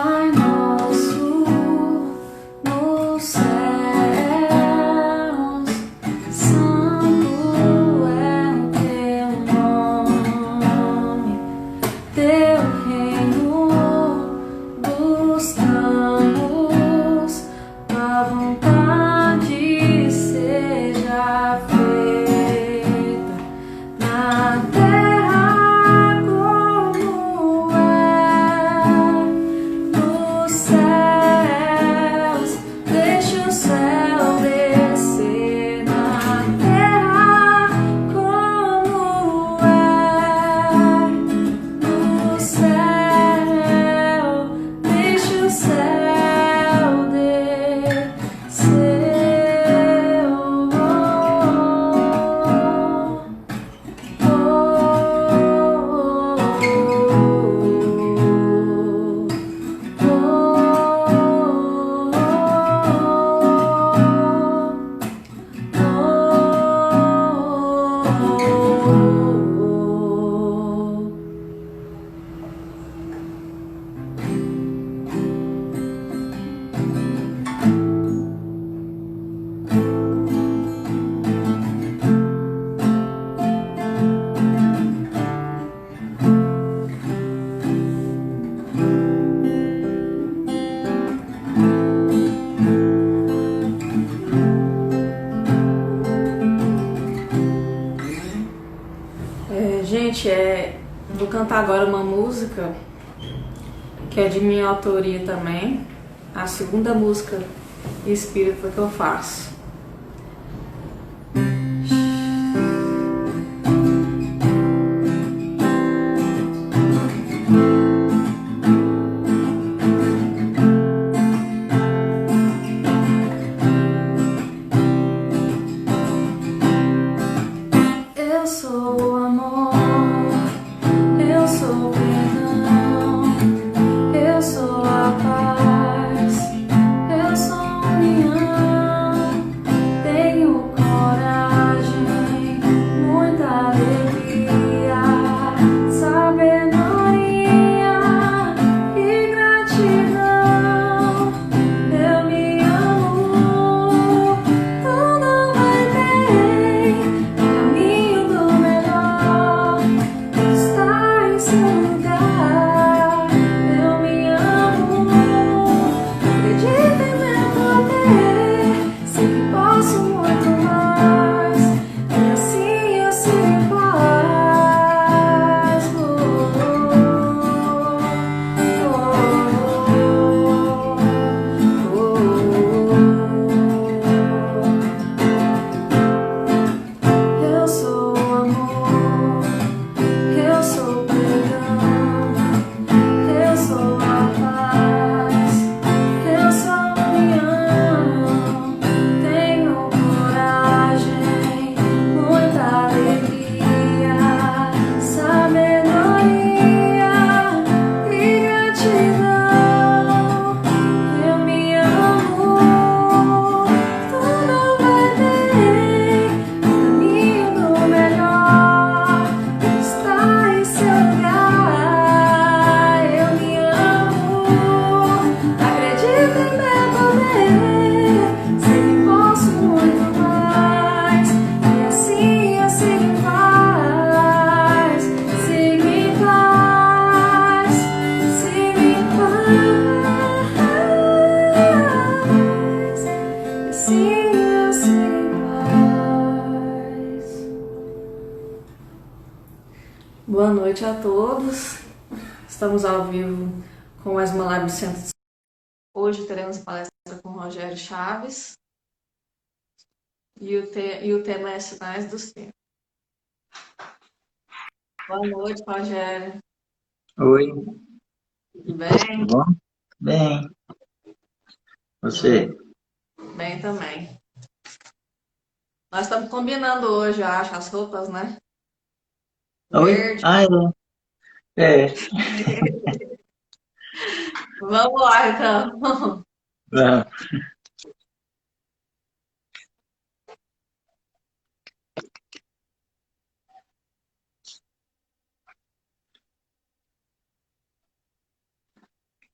Pai nosso nos céus, santo é o teu nome, teu reino buscamos, tua vontade seja feita na terra como é nos céus. Deixa o céu descer na terra como é no céu. Deixa o céu descer. Gente, vou cantar agora uma música que é de minha autoria também, a segunda música espírita que eu faço. Eu sou o amor, eu sou o perdão, eu sou a paz, eu sou a união. Tenho coragem, muita alegria, sabedoria e gratidão. Eu me amo, tudo vai bem. Caminho do melhor está em seu lugar. Eu me amo, acredito em meu poder. Sei que posso muito mais. E assim eu sigo em paz. Eu sou o amor, eu sou o perdão, eu sou a paz, eu sou a união. Tenho coragem, muita alegria, sabedoria e gratidão. Eu me amo, tudo vai bem. Caminho do melhor está em seu lugar. Eu me amo, acredito em meu poder. Sei que posso muito mais. E assim eu sigo em paz. Sigo em paz. Sigo em paz. E assim eu sigo em paz. Boa noite a todos. Estamos ao vivo com mais uma live do Centro de Saúde. Hoje teremos palestra com o Rogério Chaves e o tema é Sinais dos Tempos. Boa noite, Rogério. Oi, Tudo bem? tudo bom? Bem, você? Bem também. Nós estamos combinando hoje, eu acho, as roupas, né? Oi? Verde. Ah, é. Vamos lá, então. Ah,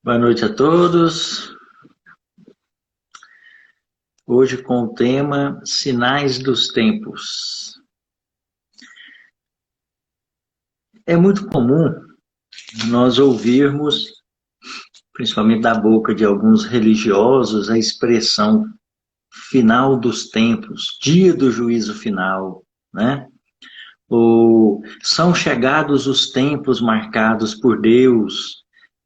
Boa noite a todos. Hoje com o tema Sinais dos Tempos. É muito comum nós ouvirmos, principalmente da boca de alguns religiosos, a expressão final dos tempos, dia do juízo final, né? Ou são chegados os tempos marcados por Deus,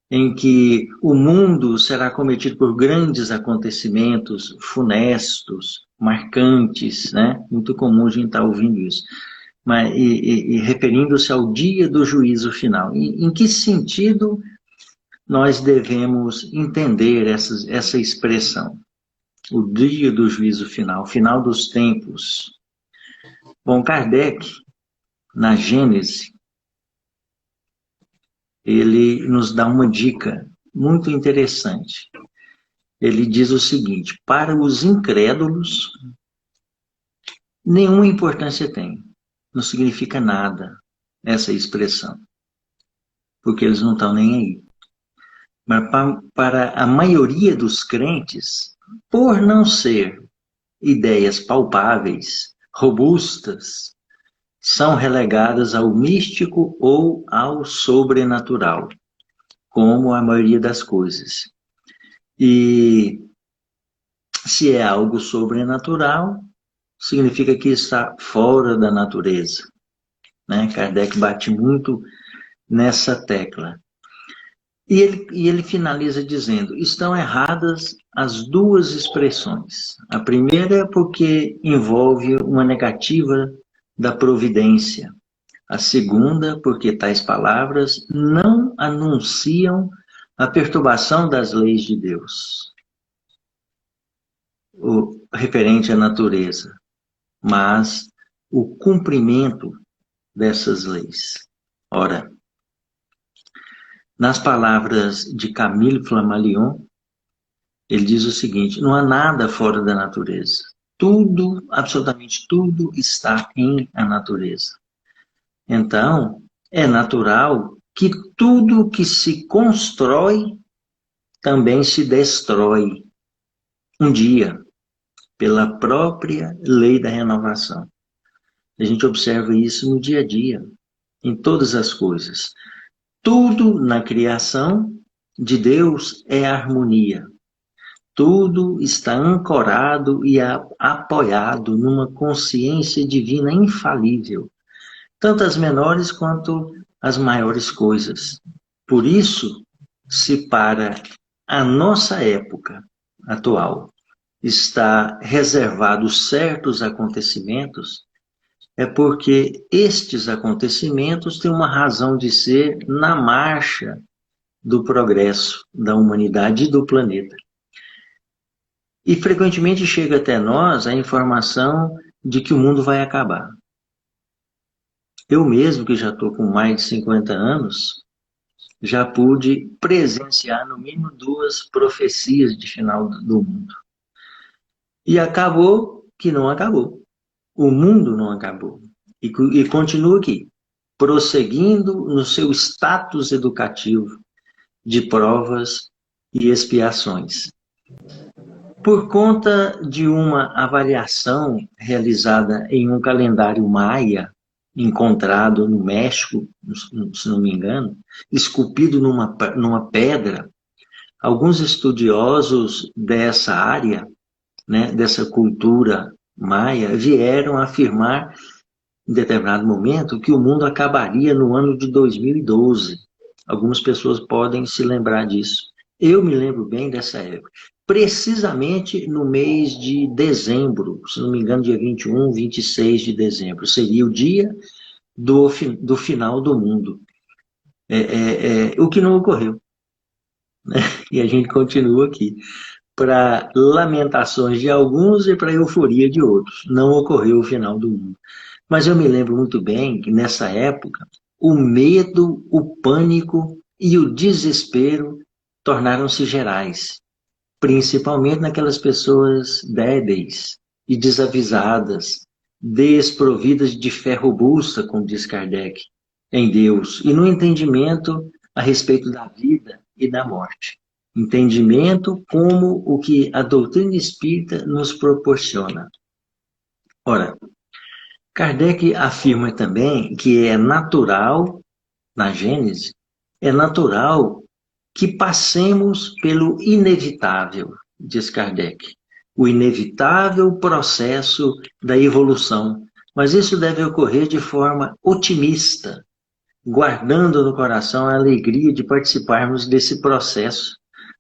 em que o mundo será cometido por grandes acontecimentos funestos, marcantes, né? Muito comum a gente estar ouvindo isso. Mas, referindo-se ao dia do juízo final. Em que sentido nós devemos entender essa expressão? O dia do juízo final, final dos tempos. Bom, Kardec, na Gênese, ele nos dá uma dica muito interessante. Ele diz o seguinte: para os incrédulos, nenhuma importância tem. Não significa nada essa expressão, porque eles não estão nem aí. Mas para a maioria dos crentes, por não ser ideias palpáveis, robustas, são relegadas ao místico ou ao sobrenatural, como a maioria das coisas. E se é algo sobrenatural, significa que está fora da natureza, né? Kardec bate muito nessa tecla. E ele finaliza dizendo: estão erradas as duas expressões. A primeira é porque envolve uma negativa da providência. A segunda, porque tais palavras não anunciam a perturbação das leis de Deus, o referente à natureza, mas o cumprimento dessas leis. Ora, nas palavras de Camille Flammarion, ele diz o seguinte: não há nada fora da natureza. Tudo, absolutamente tudo, está em a natureza. Então, é natural que tudo que se constrói também se destrói um dia, pela própria lei da renovação. A gente observa isso no dia a dia, em todas as coisas. Tudo na criação de Deus é harmonia. Tudo está ancorado e apoiado numa consciência divina infalível, tanto as menores quanto as maiores coisas. Por isso, se para a nossa época atual está reservados certos acontecimentos, é porque estes acontecimentos têm uma razão de ser na marcha do progresso da humanidade e do planeta. E frequentemente chega até nós a informação de que o mundo vai acabar. Eu mesmo, que já estou com mais de 50 anos, já pude presenciar no mínimo 2 profecias de final do mundo. E acabou que não acabou. O mundo não acabou. E continua aqui, prosseguindo no seu status educativo de provas e expiações. Por conta de uma avaliação realizada em um calendário maia, encontrado no México, se não me engano, esculpido numa pedra, alguns estudiosos dessa área, né, dessa cultura maia, vieram afirmar, em determinado momento, que o mundo acabaria no ano de 2012. Algumas pessoas podem se lembrar disso. Eu me lembro bem dessa época. Precisamente no mês de dezembro, se não me engano, dia 21, 26 de dezembro, seria o dia do final do mundo. O que não ocorreu, né? E a gente continua aqui, para lamentações de alguns e para euforia de outros. Não ocorreu o final do mundo. Mas eu me lembro muito bem que nessa época, o medo, o pânico e o desespero tornaram-se gerais, principalmente naquelas pessoas débeis e desavisadas, desprovidas de fé robusta, como diz Kardec, em Deus, e no entendimento a respeito da vida e da morte. entendimento como o que a doutrina espírita nos proporciona. Ora, Kardec afirma também que é natural, na Gênese, é natural que passemos pelo inevitável, diz Kardec, o inevitável processo da evolução. Mas isso deve ocorrer de forma otimista, guardando no coração a alegria de participarmos desse processo,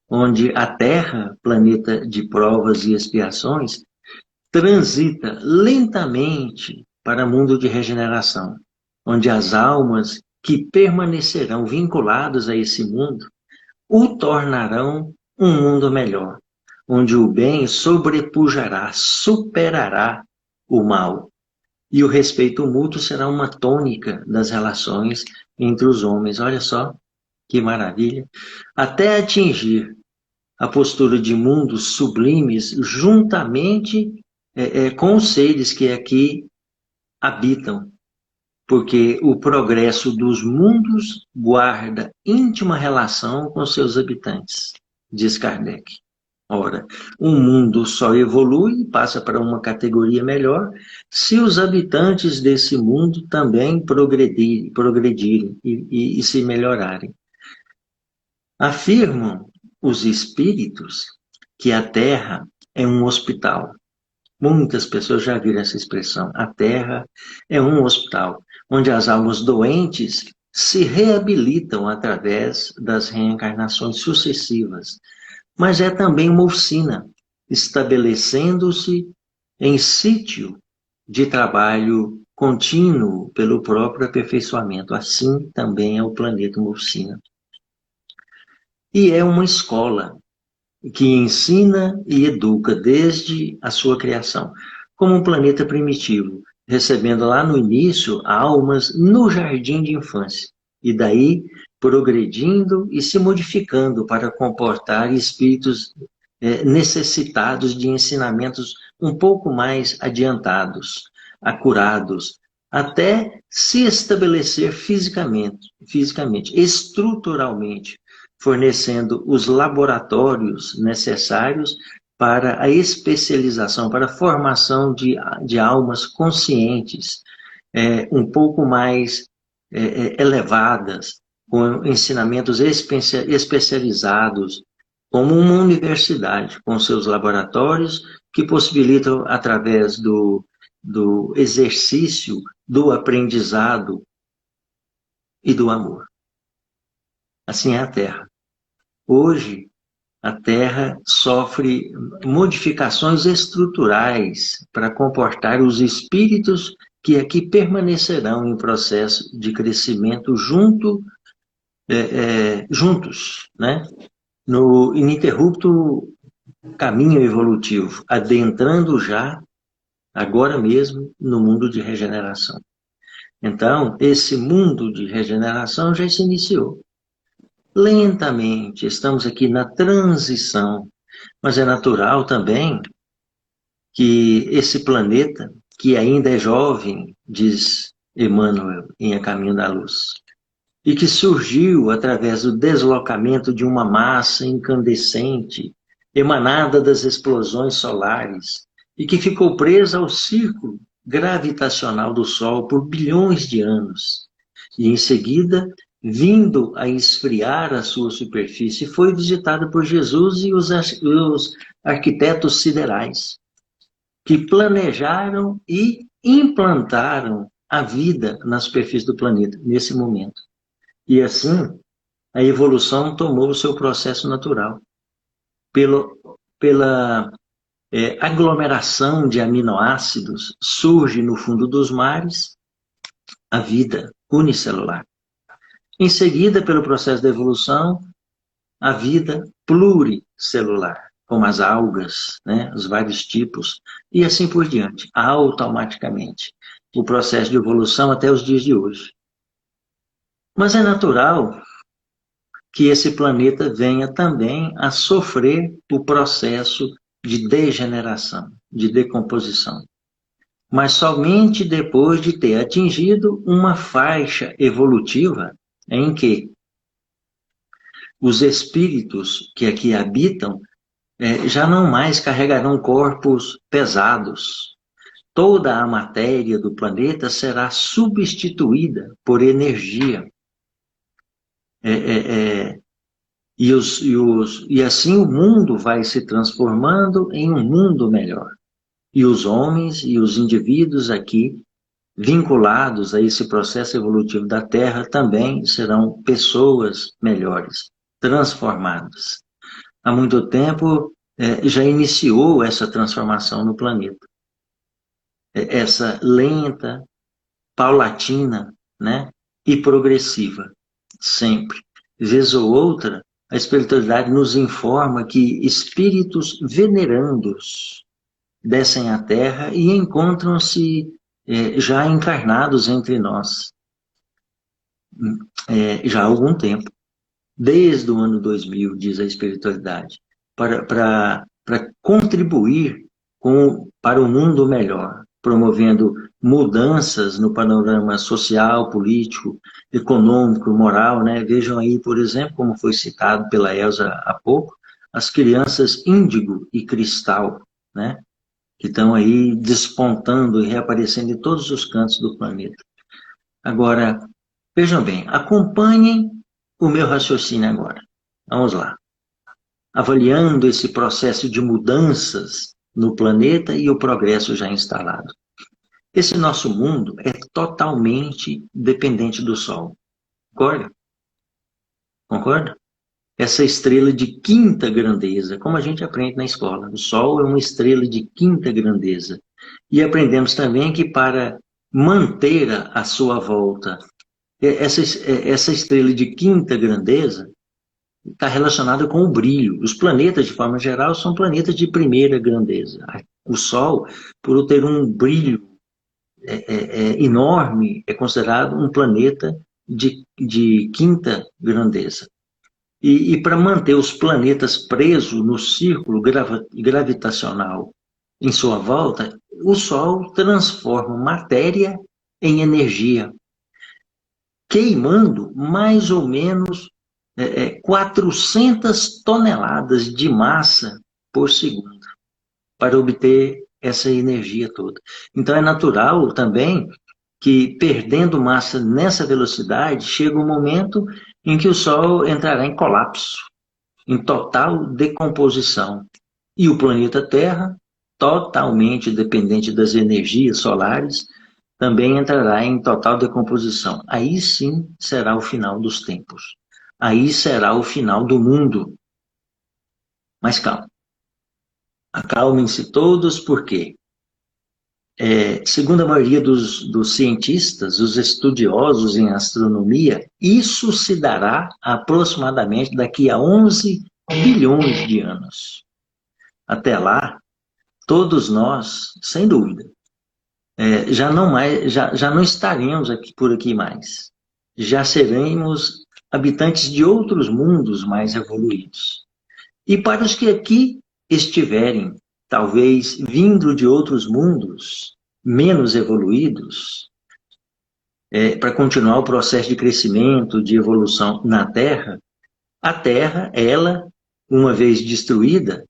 onde a Terra, planeta de provas e expiações, transita lentamente para o mundo de regeneração, onde as almas que permanecerão vinculadas a esse mundo o tornarão um mundo melhor, onde o bem sobrepujará, superará o mal. E o respeito mútuo será uma tônica das relações entre os homens. Olha só que maravilha. Até atingir a postura de mundos sublimes juntamente com os seres que aqui habitam, porque o progresso dos mundos guarda íntima relação com seus habitantes, diz Kardec. Ora, um mundo só evolui e passa para uma categoria melhor se os habitantes desse mundo também progredirem e se melhorarem. Afirmam os espíritos que a Terra é um hospital. Muitas pessoas já viram essa expressão. A Terra é um hospital, onde as almas doentes se reabilitam através das reencarnações sucessivas. Mas é também uma oficina, estabelecendo-se em sítio de trabalho contínuo pelo próprio aperfeiçoamento. Assim também é o planeta uma oficina. E é uma escola que ensina e educa desde a sua criação, como um planeta primitivo, recebendo lá no início almas no jardim de infância, e daí progredindo e se modificando para comportar espíritos necessitados de ensinamentos um pouco mais adiantados, acurados, até se estabelecer fisicamente, estruturalmente, fornecendo os laboratórios necessários para a especialização, para a formação de almas conscientes, um pouco mais elevadas, com ensinamentos especializados, como uma universidade, com seus laboratórios, que possibilitam, através do exercício, do aprendizado e do amor. Assim é a Terra. Hoje, a Terra sofre modificações estruturais para comportar os espíritos que aqui permanecerão em processo de crescimento juntos, né? No ininterrupto caminho evolutivo, adentrando já, agora mesmo, no mundo de regeneração. Então, esse mundo de regeneração já se iniciou. Lentamente, estamos aqui na transição, mas é natural também que esse planeta, que ainda é jovem, diz Emmanuel em A Caminho da Luz, e que surgiu através do deslocamento de uma massa incandescente, emanada das explosões solares, e que ficou presa ao círculo gravitacional do Sol por bilhões de anos, e em seguida vindo a esfriar a sua superfície, foi visitada por Jesus e os arquitetos siderais, que planejaram e implantaram a vida na superfície do planeta, nesse momento. E assim, a evolução tomou o seu processo natural. Pela aglomeração de aminoácidos, surge no fundo dos mares a vida unicelular. Em seguida, pelo processo da evolução, a vida pluricelular, como as algas, né, os vários tipos, e assim por diante, automaticamente. O processo de evolução até os dias de hoje. Mas é natural que esse planeta venha também a sofrer o processo de degeneração, de decomposição. Mas somente depois de ter atingido uma faixa evolutiva em que os espíritos que aqui habitam já não mais carregarão corpos pesados. Toda a matéria do planeta será substituída por energia. E assim o mundo vai se transformando em um mundo melhor. E os homens e os indivíduos aqui, vinculados a esse processo evolutivo da Terra, também serão pessoas melhores, transformadas. Há muito tempo já iniciou essa transformação no planeta. Essa lenta, paulatina, né, e progressiva, sempre. Vez ou outra, a espiritualidade nos informa que espíritos venerandos descem à Terra e encontram-se já encarnados entre nós, já há algum tempo, desde o ano 2000, diz a espiritualidade, para contribuir para um mundo melhor, promovendo mudanças no panorama social, político, econômico, moral, né? Vejam aí, por exemplo, como foi citado pela Elza há pouco, as crianças índigo e cristal, né? Que estão aí despontando e reaparecendo em todos os cantos do planeta. Agora, vejam bem, acompanhem o meu raciocínio agora. Vamos lá. Avaliando esse processo de mudanças no planeta e o progresso já instalado. Esse nosso mundo é totalmente dependente do Sol. Concorda? Concorda? Essa estrela de quinta grandeza, como a gente aprende na escola. O Sol é uma estrela de quinta grandeza. E aprendemos também que para manter a sua volta, essa estrela de quinta grandeza está relacionada com o brilho. Os planetas, de forma geral, são planetas de primeira grandeza. O Sol, por ter um brilho enorme, é considerado um planeta de quinta grandeza. E para manter os planetas presos no círculo gravitacional em sua volta, o Sol transforma matéria em energia, queimando mais ou menos 400 toneladas de massa por segundo para obter essa energia toda. Então é natural também que, perdendo massa nessa velocidade, chega um momento em que o Sol entrará em colapso, em total decomposição. E o planeta Terra, totalmente dependente das energias solares, também entrará em total decomposição. Aí sim será o final dos tempos. Aí será o final do mundo. Mas calma. Acalmem-se todos, porque segundo a maioria dos cientistas, os estudiosos em astronomia, isso se dará aproximadamente daqui a 11 bilhões de anos. Até lá, todos nós, sem dúvida, já não estaremos por aqui mais. Já seremos habitantes de outros mundos mais evoluídos. E para os que aqui estiverem, talvez vindo de outros mundos menos evoluídos, para continuar o processo de crescimento, de evolução na Terra, a Terra, ela, uma vez destruída,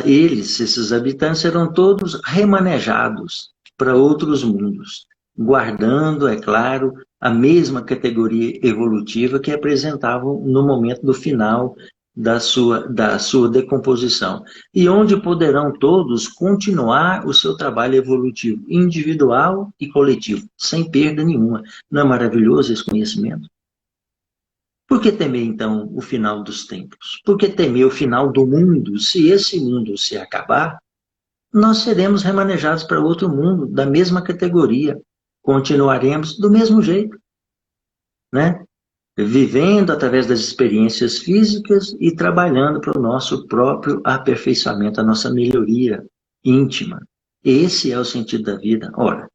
esses habitantes serão todos remanejados para outros mundos, guardando, é claro, a mesma categoria evolutiva que apresentavam no momento do final da sua decomposição, e onde poderão todos continuar o seu trabalho evolutivo, individual e coletivo, sem perda nenhuma. Não é maravilhoso esse conhecimento? Por que temer, então, o final dos tempos? Por que temer o final do mundo? Se esse mundo se acabar, nós seremos remanejados para outro mundo, da mesma categoria. Continuaremos do mesmo jeito, né? Vivendo através das experiências físicas e trabalhando para o nosso próprio aperfeiçoamento, a nossa melhoria íntima. Esse é o sentido da vida. Ora,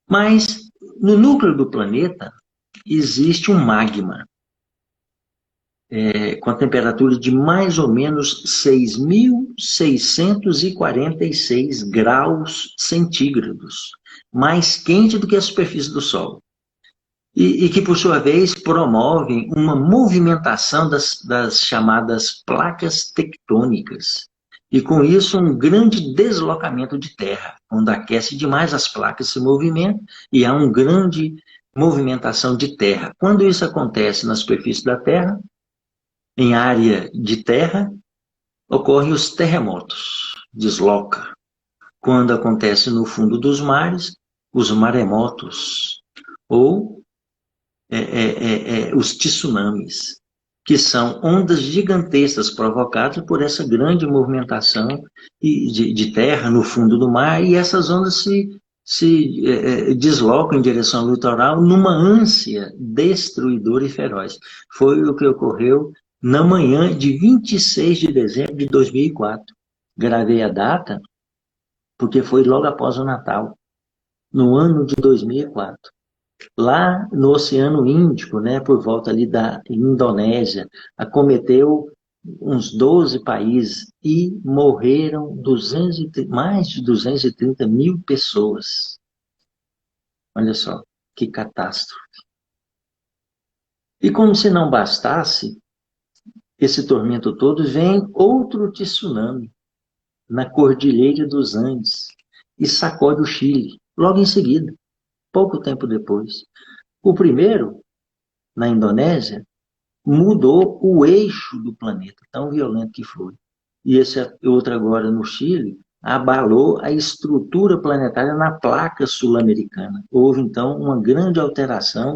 mas no núcleo do planeta existe um magma, com a temperatura de mais ou menos 6.646 graus centígrados, mais quente do que a superfície do Sol. e que, por sua vez, promovem uma movimentação das chamadas placas tectônicas. E, com isso, um grande deslocamento de terra. Quando aquece demais, as placas se movimentam e há uma grande movimentação de terra. Quando isso acontece na superfície da Terra, em área de terra, ocorrem os terremotos, desloca. Quando acontece no fundo dos mares, os maremotos, ou os tsunamis, que são ondas gigantescas provocadas por essa grande movimentação de terra no fundo do mar, e essas ondas se deslocam em direção ao litoral numa ânsia destruidora e feroz. Foi o que ocorreu na manhã de 26 de dezembro de 2004. Gravei a data porque foi logo após o Natal, no ano de 2004. Lá no Oceano Índico, né, por volta ali da Indonésia, acometeu uns 12 países e morreram mais de 230 mil pessoas. Olha só, que catástrofe. E como se não bastasse esse tormento todo, vem outro tsunami na Cordilheira dos Andes e sacode o Chile, logo em seguida, pouco tempo depois. O primeiro, na Indonésia, mudou o eixo do planeta, tão violento que foi. E esse outro agora no Chile abalou a estrutura planetária na placa sul-americana. Houve, então, uma grande alteração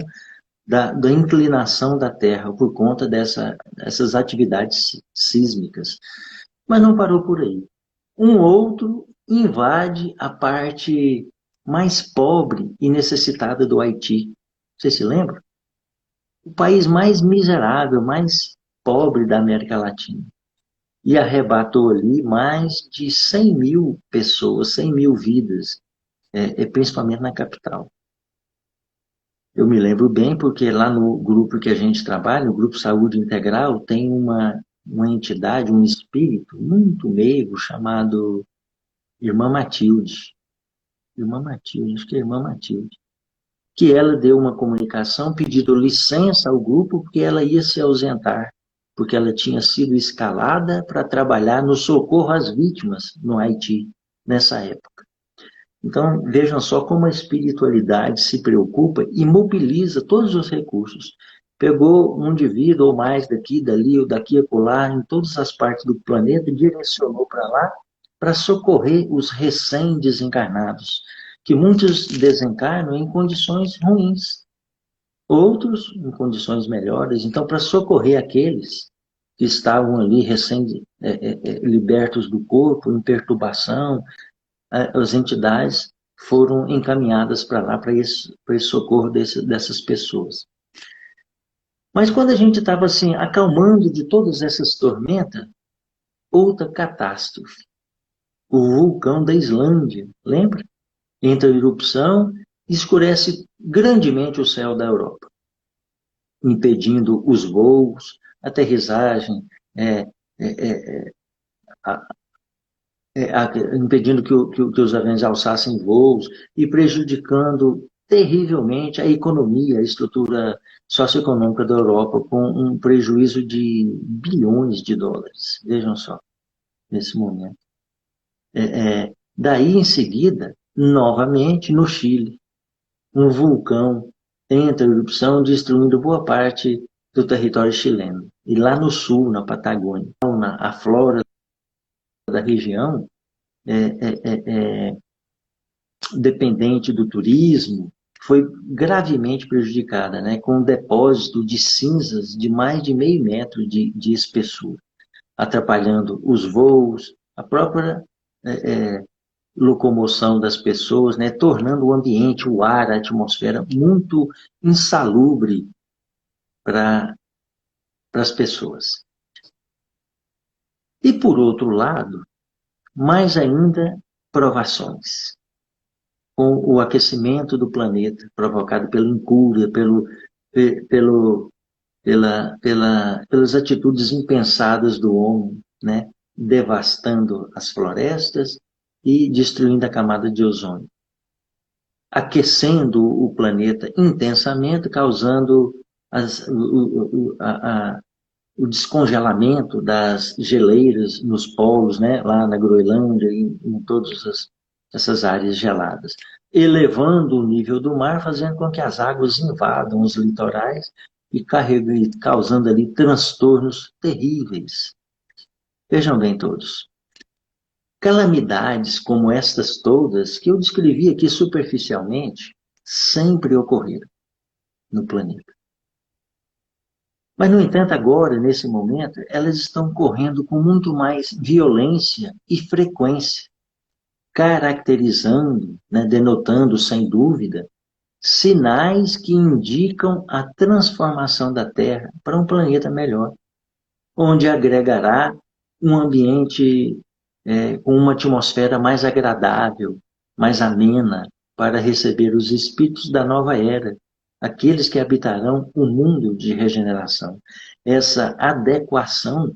da inclinação da Terra por conta dessas atividades sísmicas. Mas não parou por aí. Um outro invade a parte mais pobre e necessitada do Haiti. Você se lembra? O país mais miserável, mais pobre da América Latina. E arrebatou ali mais de 100 mil pessoas, 100 mil vidas, principalmente na capital. Eu me lembro bem porque lá no grupo que a gente trabalha, o Grupo Saúde Integral, tem uma entidade, um espírito muito meigo chamado Irmã Matilde. Irmã Matilde, acho que é Irmã Matilde. Que ela deu uma comunicação pedindo licença ao grupo porque ela ia se ausentar, porque ela tinha sido escalada para trabalhar no socorro às vítimas no Haiti, nessa época. Então, vejam só como a espiritualidade se preocupa e mobiliza todos os recursos. Pegou um indivíduo ou mais daqui, dali, ou daqui a acolá, em todas as partes do planeta, e direcionou para lá para socorrer os recém-desencarnados, que muitos desencarnam em condições ruins, outros em condições melhores. Então, para socorrer aqueles que estavam ali recém-libertos do corpo, em perturbação, as entidades foram encaminhadas para lá, para esse socorro dessas pessoas. Mas quando a gente estava assim, acalmando de todas essas tormentas, outra catástrofe. O vulcão da Islândia, lembra? Entra em erupção e escurece grandemente o céu da Europa, impedindo os voos, aterrissagem, impedindo que os aviões alçassem voos e prejudicando terrivelmente a economia, a estrutura socioeconômica da Europa, com um prejuízo de bilhões de dólares. Vejam só, nesse momento. Daí, em seguida, novamente, no Chile, um vulcão entra em erupção, destruindo boa parte do território chileno. E lá no sul, na Patagônia, a flora da região dependente do turismo foi gravemente prejudicada, né, com um depósito de cinzas de mais de meio metro de espessura, atrapalhando os voos, a própria locomoção das pessoas, né, tornando o ambiente, o ar, a atmosfera muito insalubre para as pessoas. E, por outro lado, mais ainda, provações. Com o aquecimento do planeta, provocado pela incúria, pelas atitudes impensadas do homem, né? Devastando as florestas e destruindo a camada de ozônio. aquecendo o planeta intensamente, causando o descongelamento das geleiras nos polos, né, lá na Groenlândia e em todas essas áreas geladas, elevando o nível do mar, fazendo com que as águas invadam os litorais e causando ali transtornos terríveis. Vejam bem todos. Calamidades como estas todas, que eu descrevi aqui superficialmente, sempre ocorreram no planeta. Mas, no entanto, agora, nesse momento, elas estão ocorrendo com muito mais violência e frequência, caracterizando, né, denotando, sem dúvida, sinais que indicam a transformação da Terra para um planeta melhor, onde agregará um ambiente com uma atmosfera mais agradável, mais amena, para receber os espíritos da nova era, aqueles que habitarão o mundo de regeneração. Essa adequação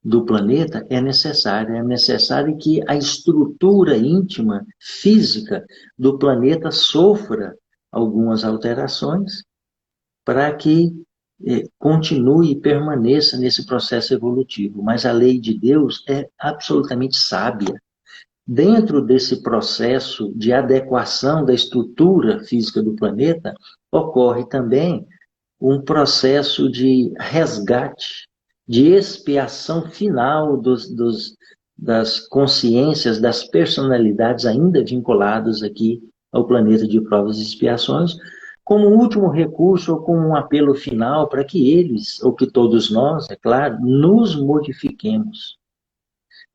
do planeta é necessário que a estrutura íntima, física do planeta sofra algumas alterações para que continue e permaneça nesse processo evolutivo. Mas a lei de Deus é absolutamente sábia. Dentro desse processo de adequação da estrutura física do planeta, ocorre também um processo de resgate, de expiação final das consciências, das personalidades ainda vinculadas aqui ao planeta de provas e expiações, como último recurso ou como um apelo final para que eles, ou que todos nós, é claro, nos modifiquemos,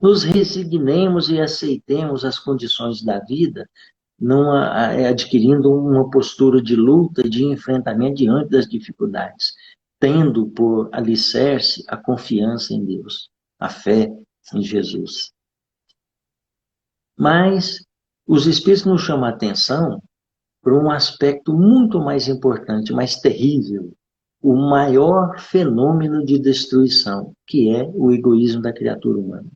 nos resignemos e aceitemos as condições da vida, adquirindo uma postura de luta, de enfrentamento diante das dificuldades, tendo por alicerce a confiança em Deus, a fé em Jesus. Mas os Espíritos nos chamam a atenção para um aspecto muito mais importante, mais terrível, o maior fenômeno de destruição, que é o egoísmo da criatura humana.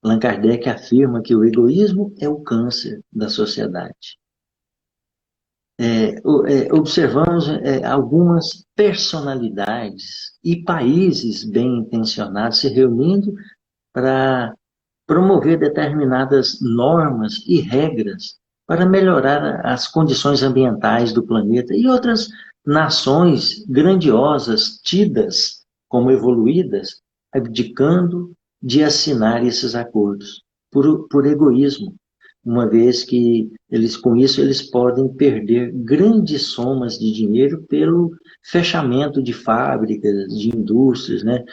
Allan Kardec afirma que o egoísmo é o câncer da sociedade. Observamos algumas personalidades e países bem intencionados se reunindo para promover determinadas normas e regras para melhorar as condições ambientais do planeta, e outras nações grandiosas, tidas como evoluídas, abdicando de assinar esses acordos, por egoísmo, uma vez que com isso eles podem perder grandes somas de dinheiro pelo fechamento de fábricas, de indústrias, né?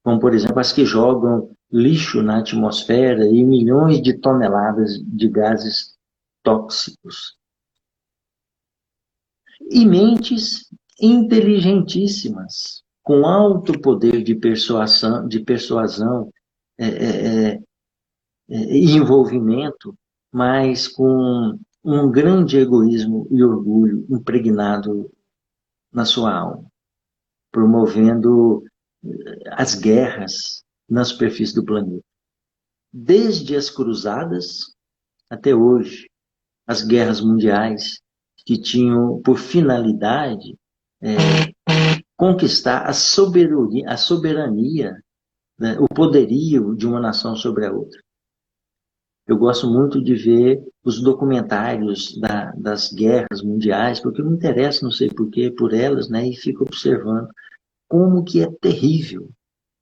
Como, por exemplo, as que jogam lixo na atmosfera e milhões de toneladas de gases tóxicos. E mentes inteligentíssimas, com alto poder de persuasão e envolvimento, mas com um grande egoísmo e orgulho impregnado na sua alma, promovendo as guerras na superfície do planeta. Desde as cruzadas até hoje, as guerras mundiais que tinham por finalidade conquistar a soberania, né, o poderio de uma nação sobre a outra. Eu gosto muito de ver os documentários das guerras mundiais, porque eu me interesso, não sei porquê, por elas, né, e fico observando como que é terrível,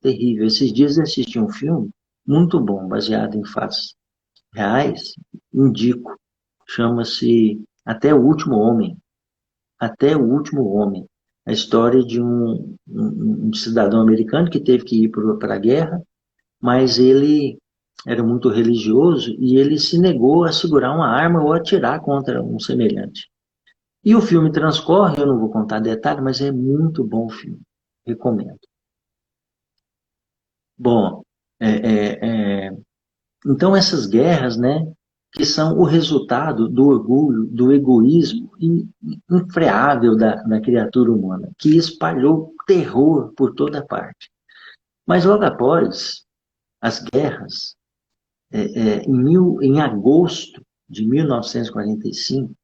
terrível. Esses dias eu assisti um filme muito bom, baseado em fatos reais, indico, chama-se Até o Último Homem. Até o Último Homem. A história de um cidadão americano que teve que ir para a guerra, mas ele era muito religioso e ele se negou a segurar uma arma ou atirar contra um semelhante. E o filme transcorre, eu não vou contar detalhes, mas é muito bom o filme. Recomendo. Bom, então essas guerras, né, que são o resultado do orgulho, do egoísmo infreável da criatura humana, que espalhou terror por toda parte. Mas logo após as guerras, em agosto de 1945,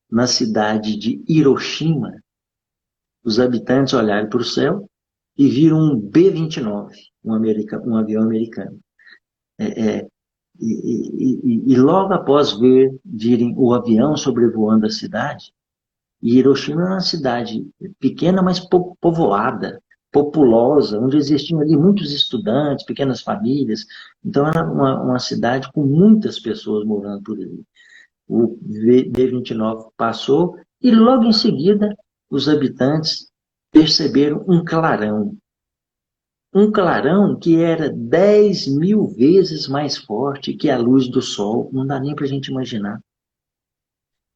na cidade de Hiroshima, os habitantes olharam para o céu e viram um B-29, um avião americano. E logo após virem o avião sobrevoando a cidade, e Hiroshima é uma cidade pequena, mas povoada, populosa, onde existiam ali muitos estudantes, pequenas famílias. Então, era uma cidade com muitas pessoas morando por ali. O B-29 passou e logo em seguida os habitantes perceberam um clarão que era 10.000 vezes mais forte que a luz do sol. Não dá nem para a gente imaginar.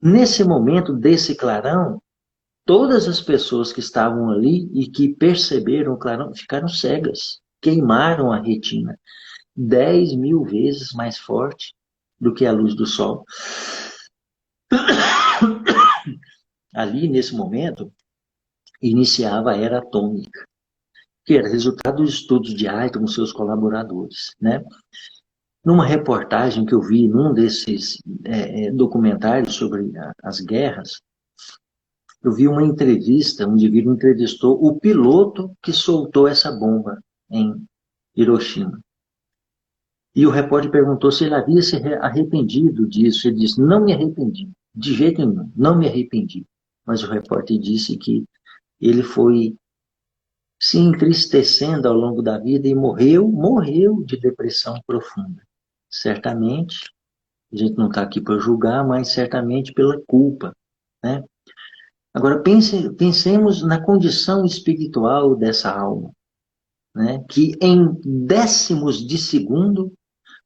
Nesse momento desse clarão, todas as pessoas que estavam ali e que perceberam o clarão ficaram cegas, queimaram a retina. 10.000 vezes mais forte do que a luz do sol. Ali, nesse momento, iniciava a era atômica, que era resultado dos estudos de Einstein com seus colaboradores, né? Numa reportagem que eu vi num desses documentários sobre as guerras, eu vi uma entrevista, um indivíduo entrevistou o piloto que soltou essa bomba em Hiroshima. E o repórter perguntou se ele havia se arrependido disso. Ele disse, não me arrependi, de jeito nenhum, não me arrependi. Mas o repórter disse que ele foi se entristecendo ao longo da vida e morreu de depressão profunda. Certamente, a gente não está aqui para julgar, mas certamente pela culpa, né? Agora, pensemos na condição espiritual dessa alma, né? Que em décimos de segundo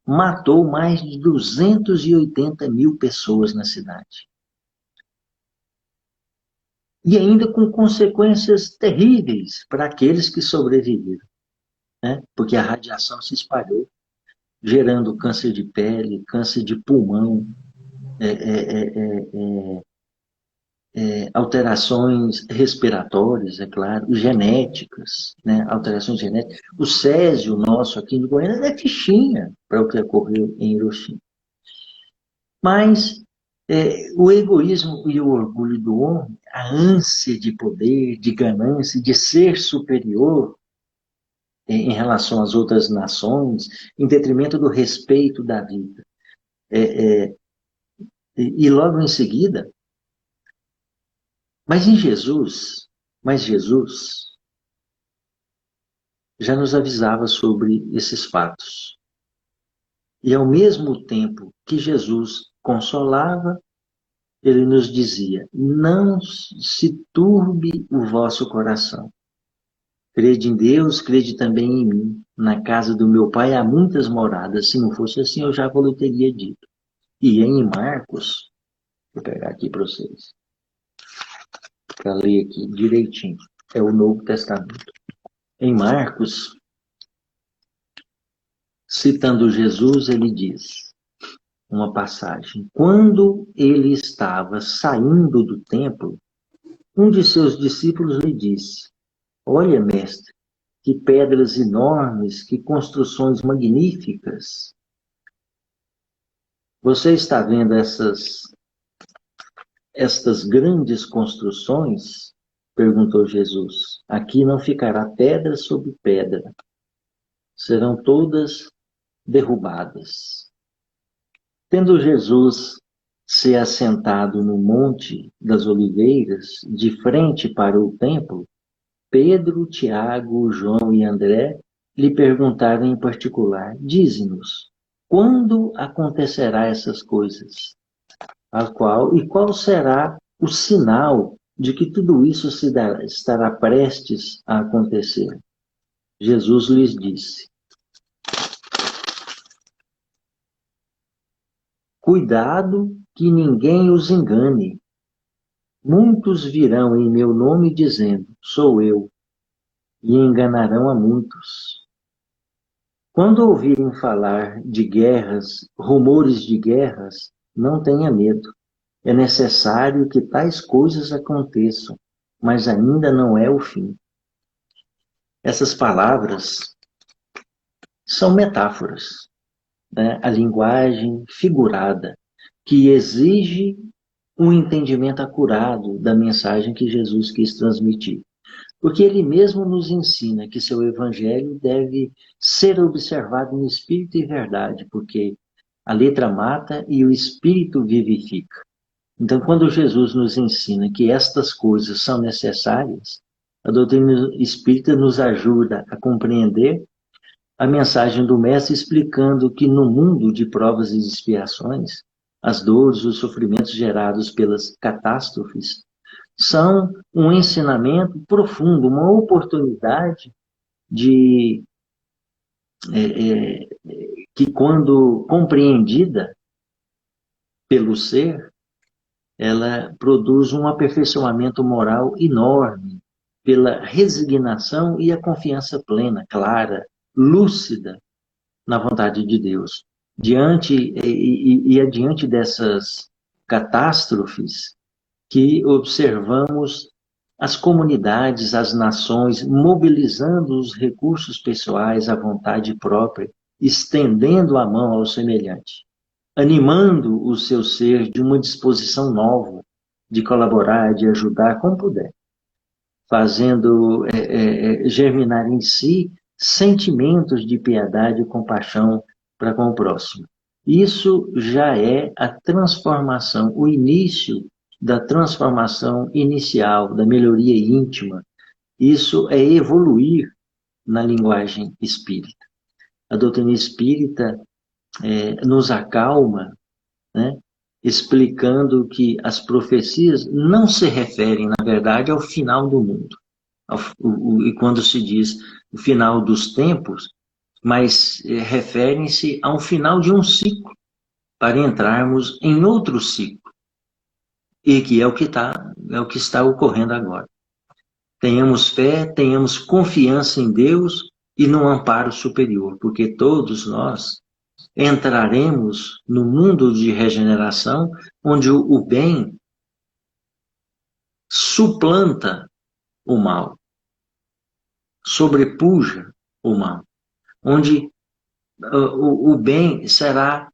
matou mais de 280.000 pessoas na cidade. E ainda com consequências terríveis para aqueles que sobreviveram, né? Porque a radiação se espalhou, gerando câncer de pele, câncer de pulmão, alterações respiratórias, é claro, genéticas, né? Alterações genéticas. O Césio nosso aqui em Goiânia é fichinha para o que ocorreu em Hiroshima. Mas o egoísmo e o orgulho do homem, a ânsia de poder, de ganância, de ser superior em relação às outras nações, em detrimento do respeito da vida. E logo em seguida, mas Jesus já nos avisava sobre esses fatos. E ao mesmo tempo que Jesus consolava, ele nos dizia, não se turbe o vosso coração. Crede em Deus, crede também em mim. Na casa do meu pai há muitas moradas. Se não fosse assim, eu já vos teria dito. E em Marcos, vou pegar aqui para vocês, para ler aqui direitinho. É o Novo Testamento. Em Marcos, citando Jesus, ele diz, uma passagem, quando ele estava saindo do templo, um de seus discípulos lhe disse, olha, mestre, que pedras enormes, que construções magníficas. Você está vendo estas grandes construções? Perguntou Jesus. Aqui não ficará pedra sobre pedra. Serão todas derrubadas. Tendo Jesus se assentado no Monte das Oliveiras, de frente para o templo, Pedro, Tiago, João e André lhe perguntaram em particular, dize-nos, quando acontecerá essas coisas? E qual será o sinal de que tudo isso estará prestes a acontecer? Jesus lhes disse, cuidado que ninguém os engane. Muitos virão em meu nome dizendo, sou eu, e enganarão a muitos. Quando ouvirem falar de guerras, rumores de guerras, não tenha medo. É necessário que tais coisas aconteçam, mas ainda não é o fim. Essas palavras são metáforas, né? A linguagem figurada que exige um entendimento acurado da mensagem que Jesus quis transmitir. Porque ele mesmo nos ensina que seu evangelho deve ser observado em espírito e verdade, porque a letra mata e o espírito vivifica. Então, quando Jesus nos ensina que estas coisas são necessárias, a doutrina espírita nos ajuda a compreender a mensagem do Mestre explicando que no mundo de provas e expiações, as dores, os sofrimentos gerados pelas catástrofes são um ensinamento profundo, uma oportunidade de que, quando compreendida pelo ser, ela produz um aperfeiçoamento moral enorme pela resignação e a confiança plena, clara, lúcida na vontade de Deus. Diante dessas catástrofes que observamos as comunidades, as nações, mobilizando os recursos pessoais à vontade própria, estendendo a mão ao semelhante, animando o seu ser de uma disposição nova, de colaborar, de ajudar como puder, fazendo germinar em si sentimentos de piedade e compaixão para com o próximo. Isso já é a transformação, o início da transformação inicial, da melhoria íntima. Isso é evoluir na linguagem espírita. A doutrina espírita nos acalma, né, explicando que as profecias não se referem, na verdade, ao final do mundo. E quando se diz o final dos tempos, mas referem-se a um final de um ciclo, para entrarmos em outro ciclo, e que é o que está ocorrendo agora. Tenhamos fé, tenhamos confiança em Deus e no amparo superior, porque todos nós entraremos no mundo de regeneração, onde o bem suplanta o mal, sobrepuja o mal, onde o bem estará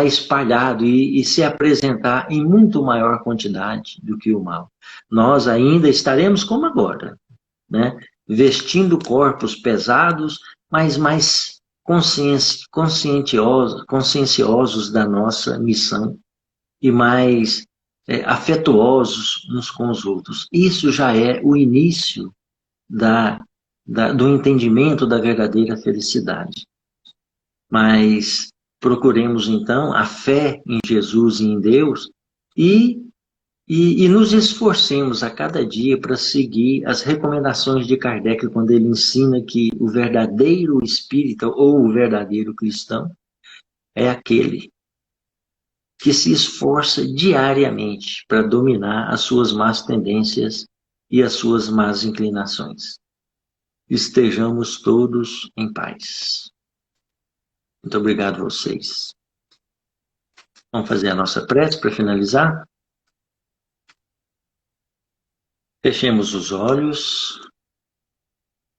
espalhado e se apresentar em muito maior quantidade do que o mal. Nós ainda estaremos como agora, né? Vestindo corpos pesados, mas mais conscienciosos da nossa missão e mais afetuosos uns com os outros. Isso já é o início do entendimento da verdadeira felicidade. Mas procuremos, então, a fé em Jesus e em Deus e nos esforcemos a cada dia para seguir as recomendações de Kardec, quando ele ensina que o verdadeiro espírita ou o verdadeiro cristão é aquele que se esforça diariamente para dominar as suas más tendências e as suas más inclinações. Estejamos todos em paz. Muito obrigado a vocês. Vamos fazer a nossa prece para finalizar? Fechemos os olhos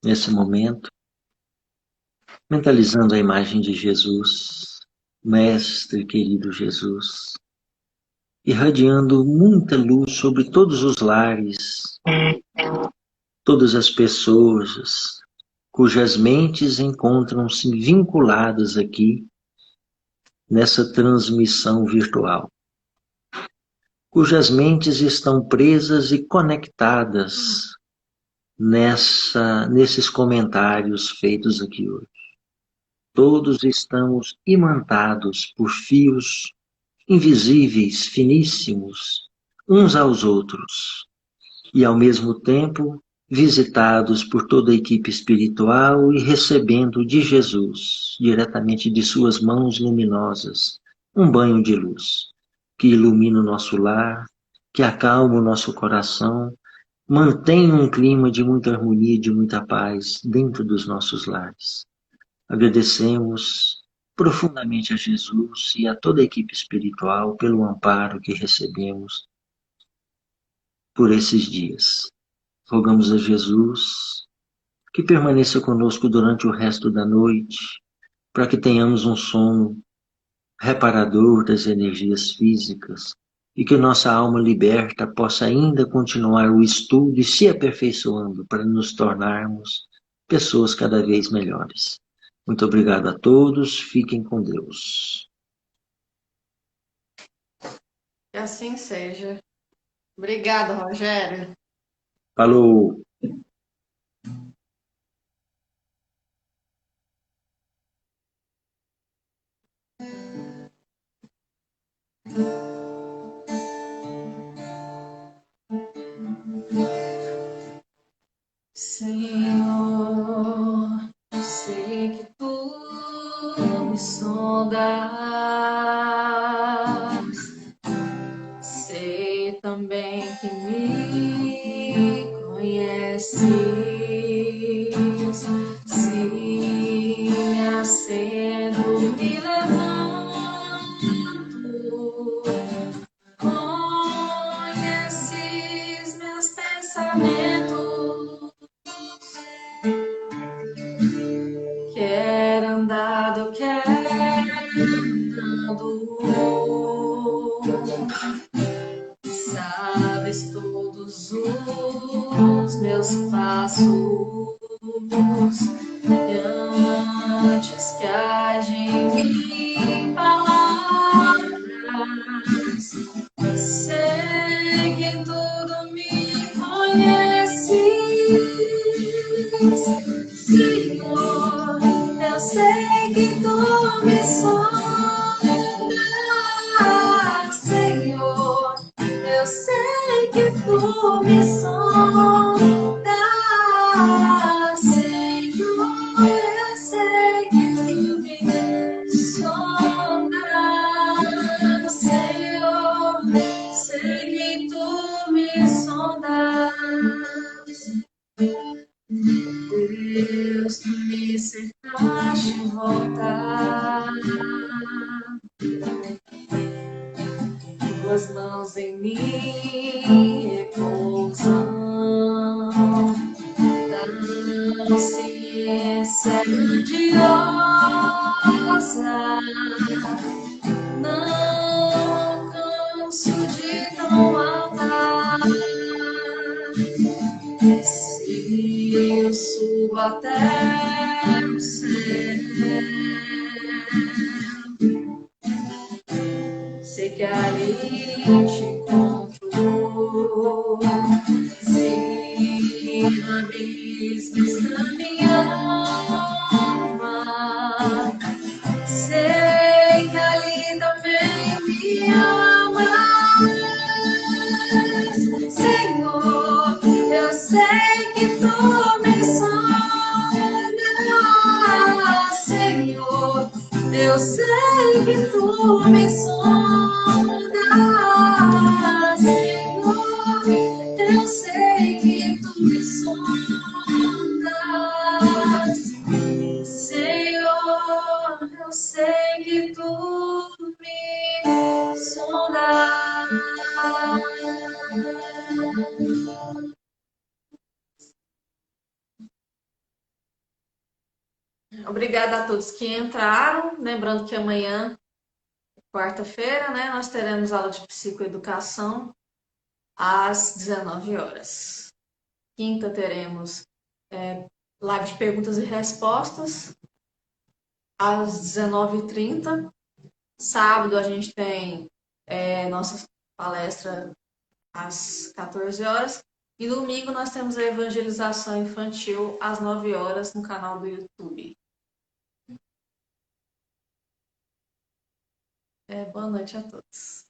nesse momento, mentalizando a imagem de Jesus, Mestre querido Jesus, irradiando muita luz sobre todos os lares, todas as pessoas cujas mentes encontram-se vinculadas aqui nessa transmissão virtual, cujas mentes estão presas e conectadas nesses comentários feitos aqui hoje. Todos estamos imantados por fios invisíveis, finíssimos, uns aos outros, e ao mesmo tempo visitados por toda a equipe espiritual e recebendo de Jesus, diretamente de suas mãos luminosas, um banho de luz que ilumina o nosso lar, que acalma o nosso coração, mantém um clima de muita harmonia e de muita paz dentro dos nossos lares. Agradecemos profundamente a Jesus e a toda a equipe espiritual pelo amparo que recebemos por esses dias. Rogamos a Jesus que permaneça conosco durante o resto da noite, para que tenhamos um sono reparador das energias físicas, e que nossa alma liberta possa ainda continuar o estudo e se aperfeiçoando para nos tornarmos pessoas cada vez melhores. Muito obrigado a todos, fiquem com Deus. Que assim seja. Obrigada, Rogério. Falou! Senhor, sei que tu me sondas, sei também que me conheces, se me acendo, me levanto, conheces meus pensamentos. Quer andado, quer andando, sabes todos os meus passos, e antes que agem em palavras, sei que tudo me conheces. Senhor, eu sei que tu me sondas, Senhor, eu sei que tu me sondas, Senhor, eu sei que tu me sondas, Senhor, sei que tu me sondas. Deus, tu me cercaste em volta, tuas mãos em mim repousam, tão ciência grandiosa, não canso de tão alta. Se eu subo até o céu, sei que ali te encontro. Se abismos na minha alma, sei que ali também me amas, Senhor. Eu sei que tu me sondas, Senhor. Eu sei que tu me sondas, Senhor. Eu sei que tu me sondas, Senhor. Eu sei que tu me sondas. Obrigada a todos que entraram. Lembrando que amanhã, quarta-feira, né, nós teremos aula de psicoeducação às 19 horas. Quinta teremos live de perguntas e respostas às 19h30. Sábado a gente tem nossa palestra às 14 horas. E domingo nós temos a evangelização infantil às 9 horas no canal do YouTube. Boa noite a todos.